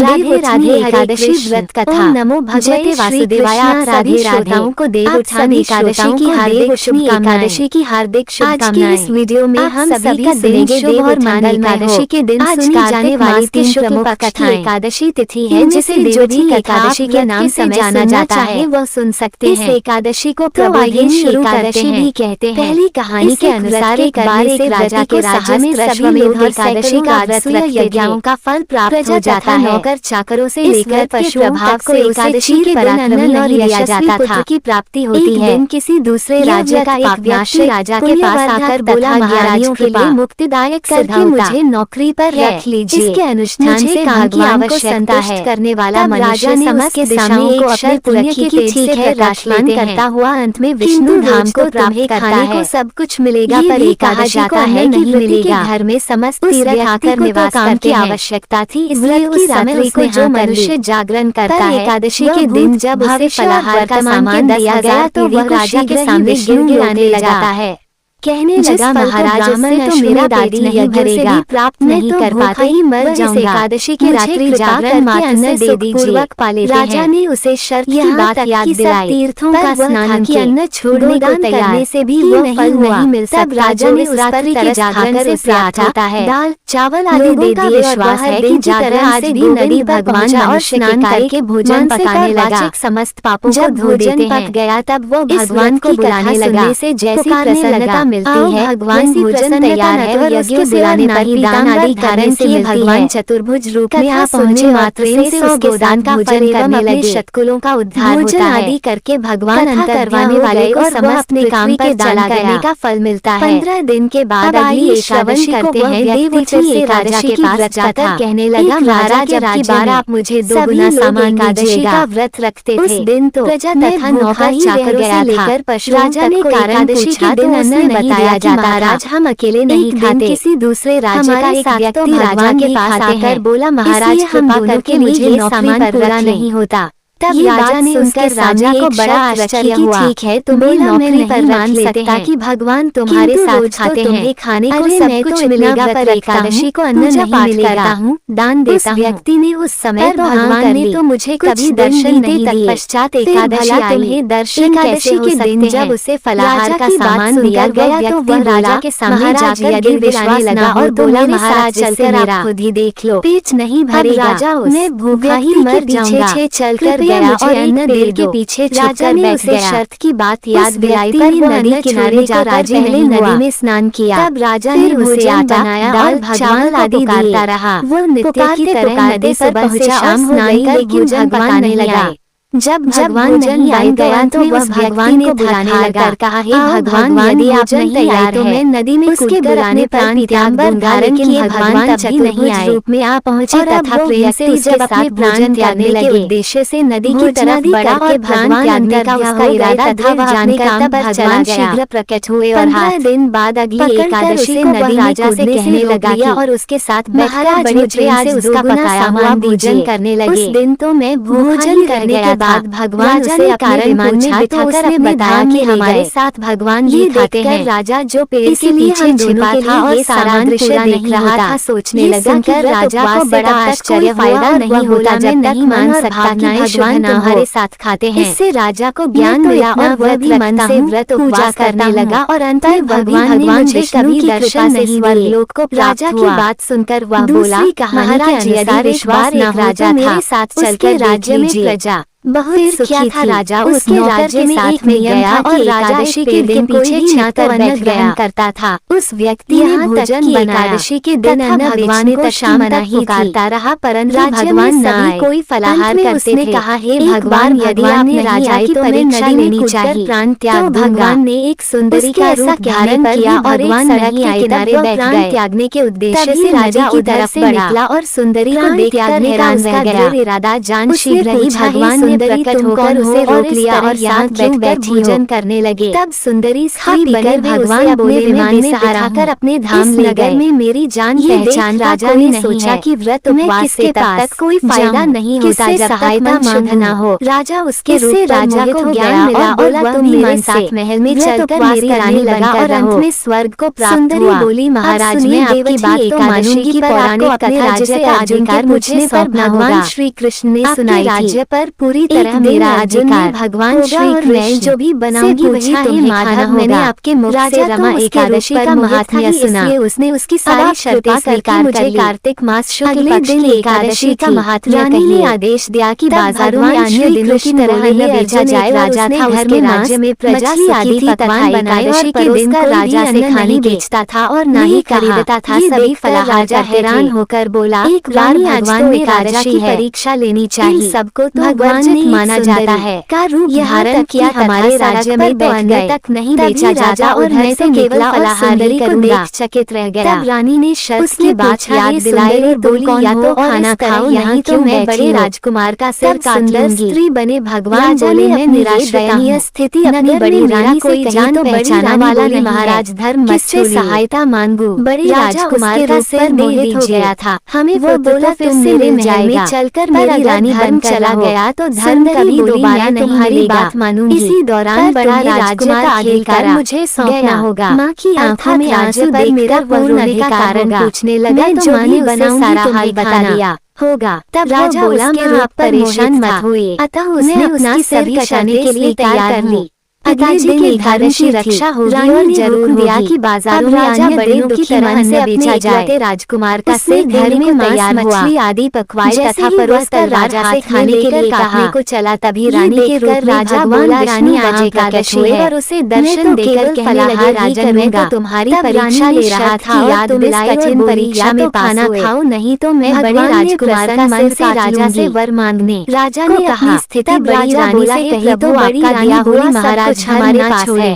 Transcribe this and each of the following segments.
राधे राधे एकादशी व्रत कथा। नमो भगवते वासुदेवाय। आप सभी श्रोताओं को देव उत्थान एकादशी की हार्दिक शुभकामनाएं। एकादशी की हार्दिक शुभकामनाएं। आज की इस वीडियो में हम सभी का सुनेंगे देव उत्थान एकादशी के दिन सुनी जाने वाली 3 प्रमुख कथाएं। एकादशी तिथि है जिसे देवोत्थान एकादशी के नाम से जाना जाता है, वह सुन सकते हैं। इस एकादशी को प्रबोधिनी एकादशी भी कहते हैं। पहली कहानी के अनुसार एक बार एक राजा के राज्य में अश्वमेध एकादशी का व्रत यज्ञों का फल प्राप्त हो जाता है। नौकर चाकरों से लेकर पशुओं तक को एकादशी के पराक्रमी और यशस्वी पुत्र की प्राप्ति होती है। किसी दूसरे राज्य का एक व्यक्ति राजा के पास आकर बोला, महाराज के लिए मुक्तिदायक करके मुझे नौकरी पर रख लीजिए। इसके अनुष्ठान से भगवान को संतुष्ट करने वाला मनुष्य समस्त दिशाओं को अपने पुण्य की तेज से प्रकाशमान करता हुआ अंत में विष्णु धाम को प्राप्त करता है। सब कुछ मिलेगा पर एकादशी को है नहीं मिलेगा। घर में समस्त तीर्थ आकर निवास करने की आवश्यकता थी, इसलिए उस रात्रि को जो मनुष्य जागरण करता है एकादशी के दिन जब उसे फलाहार का सामान दिया गया तो वह राजा के सामने गिड़गिड़ाने जाता है। कहने लगा, महाराज इससे तो मेरा पेट नहीं भरेगा, प्राप्त नहीं कर पाते ही मर जाऊंगा। एकादशी की रात्रि जागरण मात्र से दे दीजिए। राजा ने उसे शर्त की बात याद दिलाई। तीर्थों का स्नान किया, अन्न छोड़ने को तैयार से भी वह फल नहीं मिल सकता। राजा ने उस रात्रि के जागरण से प्राप्त होता है। दाल चावल आदि दे दिए। विश्वास है कि जागरण आज भी नदी भगवान और स्नान करके भोजन पकाने लगा, समस्त पापों को धो देते हैं। पक गया तब वो भगवान को बुलाने लगा। से जैसी प्रसन्नता मिलती है, भगवान भोजन तैयार है और यज्ञ बुलाने पर दान आदि कारण से भगवान चतुर्भुज रूप में आ पहुँचे। मात्र से उसके दान का भोजन करने लगे, शतकुलों का उद्धार होता है। आदि करके भगवान अंतर करवाने वाले को समस्त अपने काम के दान करने का फल मिलता है। 15 दिन के बाद अगली एकादशी करते हैं। देवोत्थान एकादशी के पास जाकर कहने लगा, महाराज अब बार आप मुझे 2 गुना सामान एकादशी का व्रत रखते थे। उस दिन तो प्रजा तथा नौकर चाकरों से लेकर पशु राजा ने कारण पूछा तो उसने बताया जाता, महाराज हम अकेले नहीं खाते, किसी दूसरे राज्य का एक व्यक्ति राजा के पास आकर बोला, महाराज कृपा करके मुझे सामान पूरा नहीं होता। तब राजा ने सुनकर राजा को बड़ा आश्चर्य हुआ। ठीक है, तुम्हें नौकरी पर मान लेते हैं कि भगवान तुम्हारे साथ खाते हैं, खाने को सब कुछ मिलेगा पर एकादशी को अन्न नहीं मिलेगा, दान देता हूँ। व्यक्ति ने उस समय भगवान ने तो मुझे कभी दर्शन नहीं दिए। पश्चात एकादशी तुम्हें दर्शन एकादशी के दिन जब उसे फलाहार का सामान दिया गया तो वह राजा के सामने जाकर यदि विश्वास लगा और बोला, महाराज चलकर आप खुद ही देख लो, पेट नहीं भरेगा, राजा उन्हें भूखा ही मर जाऊंगा। चलकर गया और अन्न देर के पीछे राजा ने उसे शर्त की बात याद दिलाई पर वो नदी किनारे जाकर राजा ने नदी में स्नान किया। तब राजा ने उसे आटा बनाया और भगवान आदि पुकारता रहा। वो नित्य की तरह नदी पर पहुंचा, शाम हो गई लेकिन भगवान नहीं लगा। जब भगवान नहीं आए गया तो वह भगवान को बुलाने लगा, कहा, हे भगवान यदि आप नहीं तैयार तो मैं नदी में उसके बुलाने प्राण त्याग दूंगा। लेकिन भगवान तभी नहीं आए, रूप में आ पहुंचे तथा प्रेम से जब अपने प्राण त्यागने लगे उद्देश्य से नदी की तरफ बढ़ा और भगवान त्यागने का उसका इरादा था जाने का, तब भगवान शीघ्र प्रकट हुए और 15 दिन बाद अगली एकादशी को नदी राजा से कहने लगा और उसके साथ महाराज मुझे आज उसका पकाया हुआ भोजन करने लगे। उस दिन तो मैं भोजन करने के बाद भगवान उसे कारण पूछा तो उसने बताया कि हमारे साथ भगवान ये खाते हैं। राजा जो पेड़ के पीछे छिपा था और सारा दृश्य देख रहा था सोचने लगा कि राजा को बड़ा आश्चर्य, फायदा नहीं होता जब तक मान सकता कि भगवान तुम्हारे साथ खाते हैं। इससे राजा को ज्ञान मिला और वह भी मन से व्रत उपवास करने लगा और अंत में भगवान ने मुझे कभी दर्शन नहीं दिए। लोक को राजा की बात सुनकर वह बोला, महाराज यदि विश्वास न राजा मेरे साथ चलकर राज्य में प्रजा बहुत सुखी था। राजा उसके राज्य में साथ में गया और एकादशी के दिन पीछे छाकर अन्न ग्रहण करता था। उस व्यक्ति ने भोजन एकादशी के दिन अन्न भगवान को शाम तक पुकारता रहा परंतु भगवान न आए। कोई फलाहार करते थे। कहा, हे भगवान यदि आपने राजा की परीक्षा लेनी चाहिए प्राण त्याग। भगवान ने एक सुंदरी का रूप धारण किया और सड़क के किनारे बैठ गए। त्यागने के उद्देश्य से राजा की तरफ निकला और सुंदरी को देखकर हैरान रह गया। इरादा जान शीघ्र ही भगवान प्रकट होकर उसे रोक लिया और यहाँ बैठकर भोजन करने लगे। तब सुंदरी स्त्री बने भगवान बोले विमान में बिठाकर अपने धाम ले गए। में मेरी जान पहचान राजा ने सोचा कि व्रत उपवास से तब तक कोई फायदा नहीं होता जब सहायता मांगना हो। राजा उसके रूप पर राजा को ज्ञान मिला और वह तुम मेरे साथ महल में चलकर मेरी रानी लगा और अंत में स्वर्ग को प्राप्त हुआ। बोली महाराज मैं आपकी बात तो मानूंगी पर आपको अपने राज्य का अधिकार मुझे सौंपना होगा। भगवान श्री कृष्ण ने सुनाई राज्य पर पूरी तरह मेरा अधिकार। भगवान श्री कृष्ण जो भी बनाऊंगी वही तुम्हें माधव मैंने आपके मुख से रमा एकादशी का महात्म्य सुना। उसने उसकी सारी शर्तें स्वीकार कर ली। कार्तिक मास शुक्ल पक्ष की एकादशी का महात्म्य रानी ने आदेश दिया कि बाजारों में अन्य दिनों की तरह न बेचा जाए। राजा था घर में राज्य में प्रजा आदि पकवान बनाए और के दिन का राजा से खाने बेचता था और न ही खरीदता था। सभी फलाहार हैरान होकर बोला एक बार भगवान में राजा की परीक्षा लेनी चाहिए। सबको तो भगवान ने माना जाता है का रूप धारण किया। हमारे राज्य में तो अन्य तक नहीं बेचा जाता और मैं तो केवल फलाहार को देख चकित रह गया। तब रानी ने शर्त की बात याद दिलाई और बोली या तो खाना खाओ नहीं तो मैं बड़े राजकुमार का सिर काट लूंगी। स्त्री बने भगवान बोले मैं निराश्रयनीय स्थिति अपनी बड़ी रानी कोई जान तो पहचाना वाला नहीं। महाराज धर्म किससे सहायता मांगू। बड़े राजकुमार का सिर मोहित हो गया था। हमें वो बोला फिर से मिल जाएगा। चलकर मेरी रानी धर्म चला गया तो धर्म कभी दोबारा तुम्हारी बात मानूंगी। इसी दौरान बड़ा राजकुमार अधिकार मुझे सौंपना होगा। माँ की आंखों में आंसू देख मेरा पूर्ण का कारण पूछने लगा तो माँ ने उसे सारा हाल बता दिया होगा। तब राजा बोला माँ आप परेशान मत होइए। अतः उसने अपना सिर कटाने के लिए तैयार कर ली। पिताजी के धर्म की रक्षा होगी और जरूर दिया कि बाजारों में अन्य बड़ों की तरह से बेचा जाए। राजकुमार का सिर घर में तैयार मछली आदि पकवाए तथा परोसकर राजा से खाने के लिए कहने को चला। तभी रानी के रूप राजा बोला रानी आज एकादशी है और उसे दर्शन देकर कहने लगे राजन मैं तो तुम्हारी परीक्षा ले रहा था याद दिलाए कठिन परीक्षा में खाना खाओ नहीं तो मैं बड़े राजकुमार का मन से राजा से वर मांगने। राजा ने कहा स्थिति बड़ी रानी से कही तो बड़ी रानी बोली महाराज हमारे पास है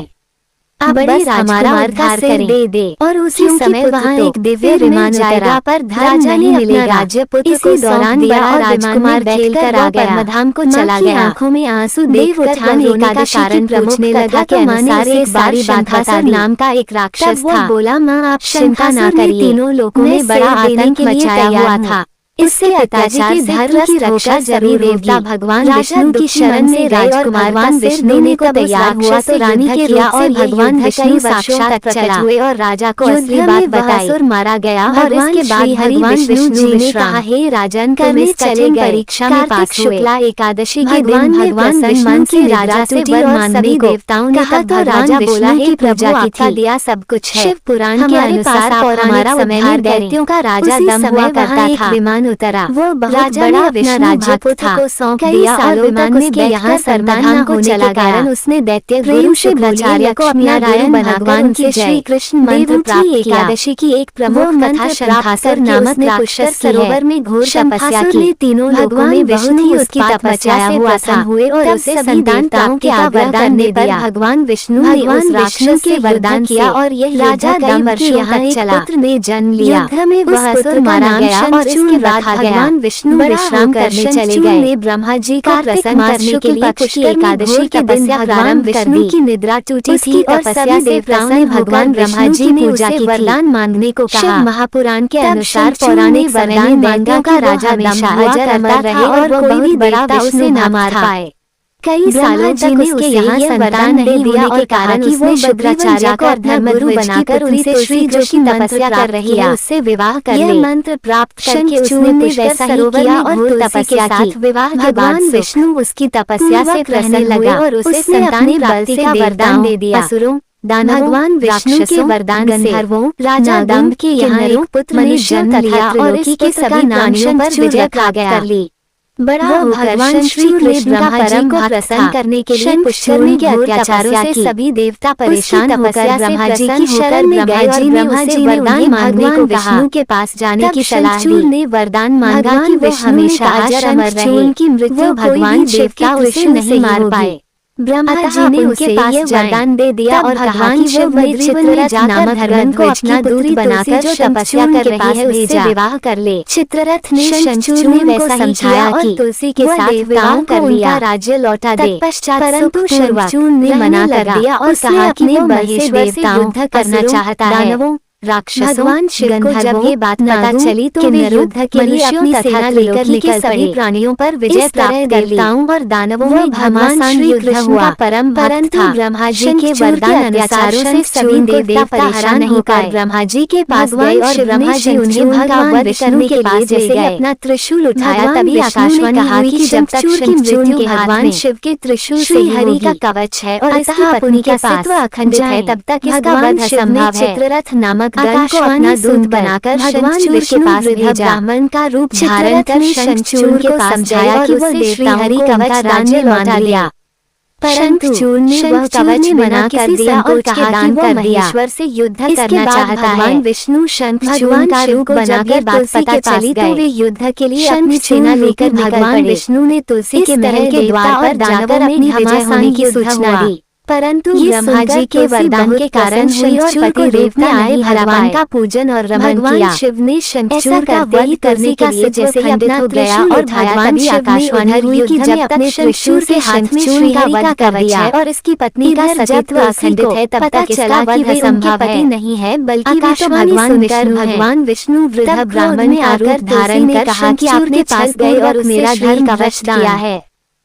आप बस हमारा उद्धार दे और उसी समय वहाँ एक दिव्य विमान जाएगा पर धर्म नहीं मिलेगा। राज्य पुत्र इसी दौरान दिया और राजकुमार खेलकर आ गया धाम को चला गया। आंखों में आंसू देख उठान होने का कारण पूछने लगा के अनुसार एक बारी बाघासुर नाम का एक राक्षस था। बोला माँ आप चिंता न करिए तीनों लोगों में बड़ा आतंक मचाया हुआ था। इससे अत्याचार धर्म की रक्षा जरूर देवता भगवान विष्णु की शरण में राजकुमार भगवान विष्णु ने को तैयार हुआ तो रानी के रूप से भगवान विष्णु साक्षात प्रकट हुए और राजा को असली बात बताई। मारा गया और इसके बाद भगवान विष्णु जी ने कहा हे राजन करने चले परीक्षा में पास शुक्ला एकादशी के दिन भगवान विष्णु के राजा से वर मांगने देवताओं ने कहा तो राजा बोला हे प्रभु आपका दिया सब कुछ है। शिव पुराण के अनुसार हमारा समय में दैत्यों का राजा दम हुआ करता था। विमान उतरा वो राजा ने अपना राज्य पुत्र को सौंप दिया और विमान में यहाँ संतान को चला गया। उसने दैत्य गुरु शिवाचार्य को अपना रायन भगवान की श्री कृष्ण मंत्र प्राप्त एकादशी की एक प्रमुख कथा शंखासुर नामक राक्षस सरोवर में घोर तपस्या की। तीनों लोगों में विष्णु उसकी तपस्या से प्रसन्न हुए और उसे संतान के वरदान दे दिया। भगवान विष्णु ने उस राक्षस के वरदान किया और यह राजा कई वर्षों यहाँ एक पुत्र ने जन्म लिया। में वह असुर मारा गया और इसके बाद भगवान विष्णु विश्राम करने चले गए। ने ब्रह्मा जी का प्रसन्न करने के लिए पुष्कर एकादशी की तपस्या प्रारंभ कर दी। की निद्रा टूटी थी और तपस्या से प्रसन्न भगवान ब्रह्मा जी ने उसे वरदान मांगने को कहा। महापुराण के अनुसार पौराणिक वरदान दैत्यों का राजा हमेशा अजर अमर रहे और कोई भी बड़ा उसे न मार पाए। कई सालों तक उसके यहाँ संतान नहीं दिया और कारण कि वो शुक्राचार्य को धर्मगुरु बनाकर उनसे श्री कृष्ण की तपस्या कर रही है उससे विवाह कर ले। मंत्र प्राप्त करके उसने वैसा ही किया और तपस्या की। विवाह के बाद विष्णु उसकी तपस्या से प्रसन्न लगा और उसे संतान प्राप्ति का वरदान दे दिया। असुरों भगवान विष्णु के वरदान गंधर्वों राजा दंभ के यहाँ एक पुत्र ने जन्म लिया और इसके सभी नानियों पर विजय प्राप्त कर ली। बड़ा भगवान श्री कृष्ण का परम को प्रसन्न करने के लिए पुष्कर के अत्याचारों से सभी देवता परेशान होकर ब्रह्मा जी की शरण में गए और ब्रह्मा जी ने वरदान मांगने को विष्णु के पास जाने की सलाह दी। ने वरदान मांगा कि वो हमेशा अजर अमर रहे। उनकी मृत्यु भगवान देवता उसे नहीं मार पाए। ब्रह्मा जी ने उसे पास वरदान दे दिया और भगवान शिव ने चित्ररथ नामक धर्मध्वज को अपना दूत बनाकर जो तपस्या कर रही है उससे विवाह कर ले। चित्ररथ ने शंखचूर्ण को समझाया और तुलसी के साथ विवाह कर लिया, राज्य लौटा दे। परंतु शंखचूर्ण ने मना कर दिया और कहा कि वो महेश्वर से युद्ध करना चाहता है। दानवों, राक्षसों, भगवान शिव को जब ये बात पता चली तो वे युद्ध के लिए अपनी सेना लेकर निकल पड़े। प्राणियों पर विजय प्राप्त कर देवताओं और दानवों में घमासान युद्ध हुआ। परंतु ब्रह्मा जी के वरदान अत्याचारों से सभी देवता परेशान होकर ब्रह्मा जी के पास गए और ब्रह्मा जी उन्हें भगवान विष्णु के पास जैसे अपना त्रिशूल उठाया तभी आकाश ने कहा कि जब तक शंखचूर्ण के भगवान शिव के त्रिशूल से हरि का कवच है और इसकी पत्नी का अस्तित्व अखंडित है तब तक इसका वध असंभव है। चित्ररथ नामक गण को अपना दूत बनाकर भगवान विष्णु के पास भेजा। ब्राह्मण का रूप धारण कर शंखचूर्ण को समझाया कि वो श्रीहरि कवच राज्य लौटा लिया। शंखचूर्ण ने वह कवच मना कर दिया और कहा कि वो महेश्वर से युद्ध करना चाहता है। भगवान विष्णु शंखचूर्ण का रूप बनाकर बात पता चली तो वे युद्ध के लिए अपनी सेना लेकर भगवान विष्णु ने तुलसी के महल के द्वार पर जाकर अपनी विजय होने की सूचना दी। परंतु ब्रह्मा जी के वरदान के कारण हुई और पति देवता आए भगवान का पूजन और रमन किया। शिव ने शंखचूर्ण का वध करने के लिए जैसे ही अपना त्रिशूल और भगवान शिव आकाशवाणी हुई कि जब अपने त्रिशूल से हाथ में श्रीहरि का कर दिया और इसकी पत्नी का सतीत्व अखंडित है तब तक चला कि वे उनके पति नहीं है बल्कि वे तो भगवान विष्णु वृद्ध ब्राह्मण ने आकर धारण कर कहा कि आपने पास गए और मेरा घर कवच किया है,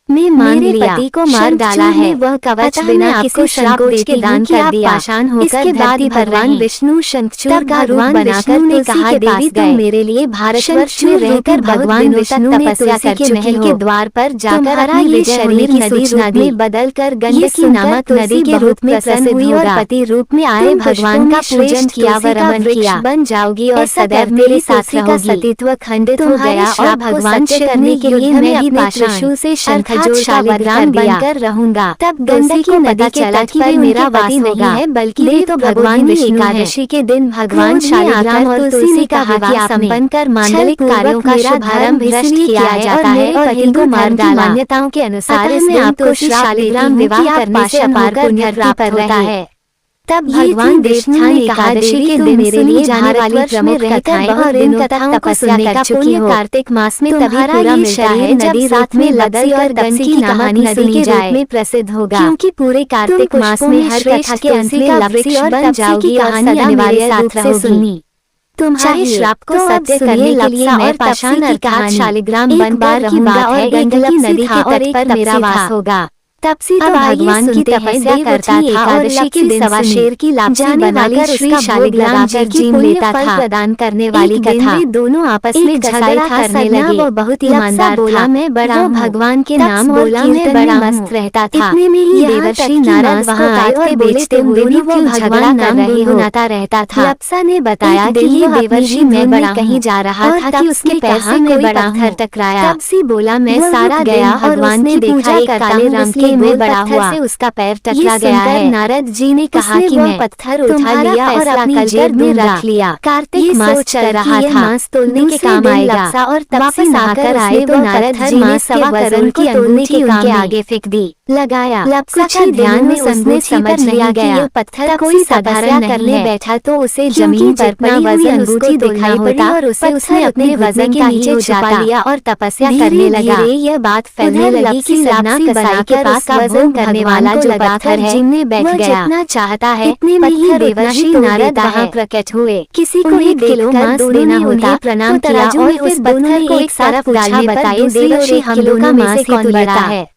मैं मेरे पति को मार डाला है। वह कवच बिना किसी संकोच के दान कर दिया। पाषाण होकर बाद भगवान विष्णु शंखचूर्ण का रूप बनाकर ने कहा देवी तुम मेरे लिए भारतवर्ष में रहकर भगवान विष्णु ने तपस्या कर महल के द्वार पर जाकर अपनी विजय होने की सूचना दी। बदल कर गंडकी नामक नदी के रूप में प्रसिद्ध हुई और पति रूप में आए भगवान का पूजन किया व रमन किया। बन जाओगी और सदैव मेरे साथ रहोगी। सतीत्व खंडित हो गया और भगवान शिव करने के लिए मैं अपने त्रिशूल से शंख शालिग्राम बनकर रहूंगा। तब गंडकी को पता चला कि वे मेरा वास नहीं है बल्कि वे तो भगवान विष्णु एकादशी के दिन भगवान शालिग्राम और तुलसी का विवाह संपन्न कर मांगलिक कार्यों का शुभारंभ इसलिए किया जाता है और पति को मार डाला। मान्यताओं के अनुसार इसमें आपको शालिग्राम विवाह करने से अपार पुण्य प्राप्त होता है। तब भगवान विष्णु ने एकादशी के दिन मेरे लिए जाने वाली प्रमुख कथाएं और इन कथाओं को सुनने का पुण्य कार्तिक मास में तभी पूरा मिलता है नदी रात में लदल और गंडकी की कहानी नदी के रूप में प्रसिद्ध होगा क्योंकि पूरे कार्तिक मास में हर कथा के अंत में लवृक्ष बन जाओगी और सदा मेरे साथ रहोगी। तुम चाहे श्राप को सत्य करने के लिए मैं पाषाण अर्थात शालिग्राम बनकर रहूंगा और गंडकी नदी के तट पर मेरा वास होगा। तपसी तो भगवान की तपस्या करता था एकादशी के दिन सवा शेर की लापसी बनाकर श्री शालिग्राम जी की लेता था प्रदान करने वाली कथा। दोनों आपस में झगड़ा करने लगे। वो बहुत ईमानदार बोला मैं बड़ा हूँ, भगवान के नाम बोला मैं बड़ा मस्त रहता था। इतने में ही देवर्षि नारद वहाँ आए और बेचते हुए भी वो झगड़ा नाम गुनगुनाता रहता था। लप्सा ने बताया कि ये देवर्षि मैं बड़ा कहीं जा रहा था कि उसके पैर से कोई पत्थर टकराया। तपसी बोला मैं सारा गया और भगवान ने देखा एक काले रंग के में बड़ा हुआ से उसका पैर टकरा गया है। नारद जी ने कहा कि मैं पत्थर उठा लिया और अपनी जेब में रख लिया। कार्तिक मास चल रहा था, मांस तोलने के काम आएगा और वापस आकर आए तो नारद जी ने 1.25 करोड़ की अंगूठी उनके आगे फेंक दी। लगाया कुछ ही ध्यान में उसने समझ लिया गया पत्थर कोई साधारण करने बैठा तो उसे जमीन पर पड़ी हुई अंगूठी दिखाई पड़ी और उसे उसने अपने वजन के नीचे छुपा लिया और तपस्या करने लगा। यह बात फैलने लगी कि सना कसाई के पास वजन करने वाला जो पत्थर है जिनमें बैठ गया जितना चाहता है इतने में ही देवर्षि नारद वहाँ प्रकट हुए। किसी को 1 किलो मांस देना होता प्रणाम किया और उस पत्थर को एक तरफ डालने बताई देवर्षि हम लोगों का मांस कौन बड़ा है।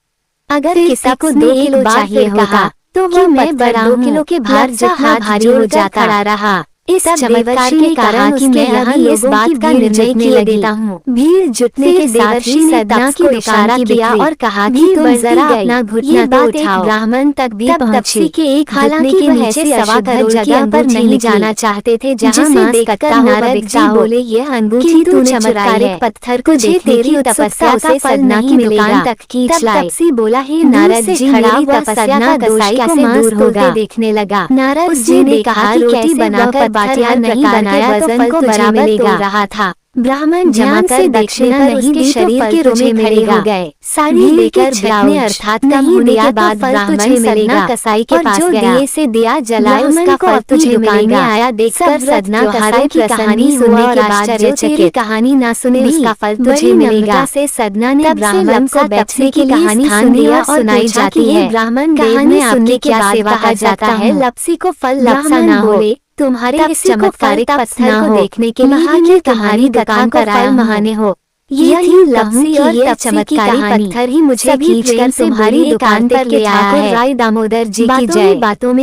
अगर किसी को 2 किलो चाहिए होता तो वो मैं बड़ा 2 किलो के भार जितना भारी हो जाता रहा। इस चमत्कार के कारण कि मैं यहाँ इस बात का निर्णय किए देता हूँ। भीड़ जुटने के साथ ही सदना को इशारा किया और कहा कि तुम जरा अपना घुटना तो उठाओ। ब्राह्मण तक भी पहुँचे के एक हालांकि के नीचे 1.25 करोड़ जगह पर नहीं जाना चाहते थे जहाँ मांस कटता नारद जी बोले ये अंगूठी तू चमत्कारिक पत्थर को दे तेरी तपस्या से सदना की दुकान तक खींच लाए। तपसी बोला हे नारद जी मेरी तपस्या का कसाई कैसे दूर होगा देखने लगा। नारद जी ने कहा रोटी बनाकर बाटियां नहीं बनाया तो फल को बराबर तोड़ रहा था। ब्राह्मण ध्यान से दक्षिणा नहीं दी शरीर के रोमे खड़े हो गए। साड़ी लेकर ब्लाउज अर्थात नहीं होने के बाद ब्राह्मण सदना कसाई के पास गया। दिए से दिया जलाए उसका फल तुझे मिलेगा। आया देखकर सदना कसाई की कहानी सुनने के बाद आश्चर्यचकित कहानी ना सुने उसका फल तुझे मिलेगा से सदना ने ब्राह्मण को बैठने की कहानी सुनी और सुनाई जाती है। ब्राह्मण कहानी सुनने के बाद कहा जाता है लपसी को फल लपसा ना हो। तुम्हारे इस चमत्कारिक पत्थर को देखने के लिए कि तुम्हारी दुकान पर फल महाने हो। ये थी लपसी और यह चमत्कारी पत्थर ही मुझे खींचकर तुम्हारी दुकान पर ले आया है। राय दामोदर जी की जय। बातों में